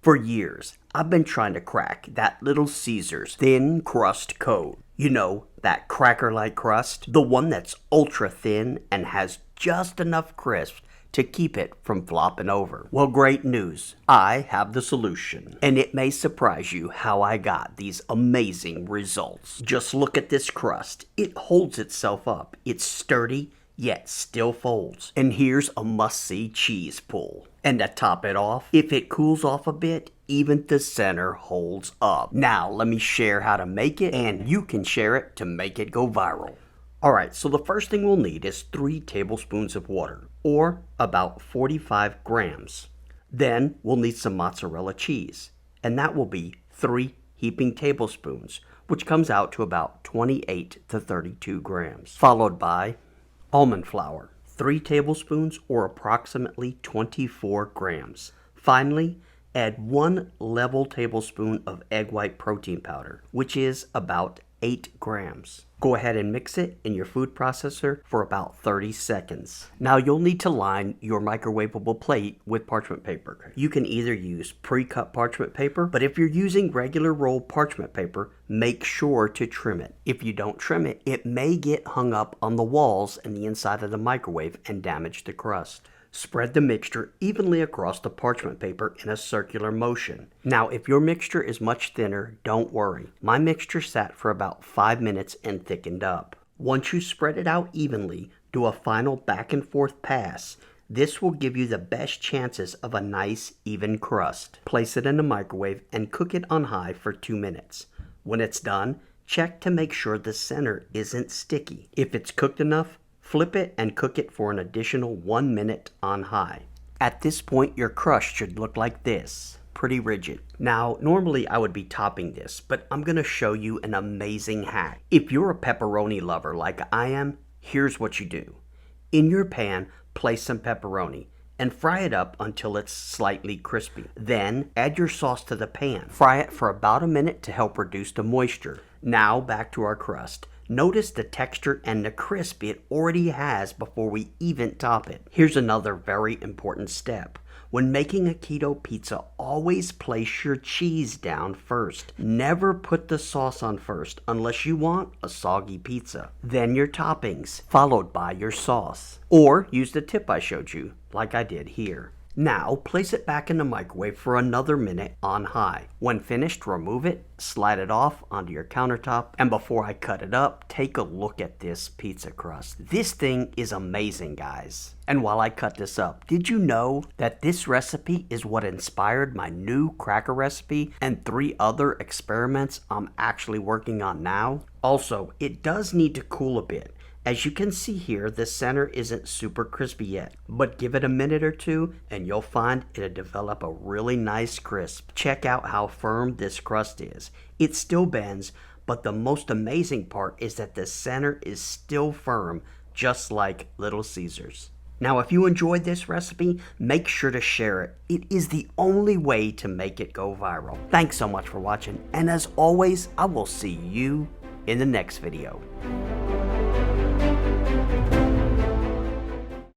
For years, I've been trying to crack that Little Caesars thin crust code. You know, that cracker-like crust? The one that's ultra thin and has just enough crisp to keep it from flopping over. Well, great news. I have the solution. And it may surprise you how I got these amazing results. Just look at this crust. It holds itself up. It's sturdy, yet still folds. And here's a must-see cheese pull. And to top it off, if it cools off a bit, even the center holds up. Now, let me share how to make it, and you can share it to make it go viral. Alright, so the first thing we'll need is 3 tablespoons of water, or about 45 grams. Then we'll need some mozzarella cheese, and that will be 3 heaping tablespoons, which comes out to about 28 to 32 grams. Followed by almond flour, 3 tablespoons or approximately 24 grams. Finally, add 1 level tablespoon of egg white protein powder, which is about 8 grams. Go ahead and mix it in your food processor for about 30 seconds. Now you'll need to line your microwavable plate with parchment paper. You can either use pre-cut parchment paper, but if you're using regular rolled parchment paper, make sure to trim it. If you don't trim it, it may get hung up on the walls and the inside of the microwave and damage the crust. Spread the mixture evenly across the parchment paper in a circular motion. Now, if your mixture is much thinner, don't worry. My mixture sat for about 5 minutes and thickened up. Once you spread it out evenly, do a final back and forth pass. This will give you the best chances of a nice, even crust. Place it in the microwave and cook it on high for 2 minutes. When it's done, check to make sure the center isn't sticky. If it's cooked enough, flip it and cook it for an additional 1 minute on high. At this point, your crust should look like this, pretty rigid. Now, normally I would be topping this, but I'm gonna show you an amazing hack. If you're a pepperoni lover like I am, here's what you do. In your pan, place some pepperoni and fry it up until it's slightly crispy. Then, add your sauce to the pan. Fry it for about a minute to help reduce the moisture. Now, back to our crust. Notice the texture and the crisp it already has before we even top it. Here's another very important step. When making a keto pizza, always place your cheese down first. Never put the sauce on first unless you want a soggy pizza. Then your toppings, followed by your sauce. Or use the tip I showed you, like I did here. Now, place it back in the microwave for another minute on high. When finished, remove it, slide it off onto your countertop, and before I cut it up, take a look at this pizza crust. This thing is amazing, guys. And while I cut this up, did you know that this recipe is what inspired my new cracker recipe and 3 other experiments I'm actually working on now? Also, it does need to cool a bit. As you can see here, the center isn't super crispy yet, but give it a minute or 2 and you'll find it'll develop a really nice crisp. Check out how firm this crust is. It still bends, but the most amazing part is that the center is still firm, just like Little Caesars. Now, if you enjoyed this recipe, make sure to share it. It is the only way to make it go viral. Thanks so much for watching, and as always, I will see you in the next video.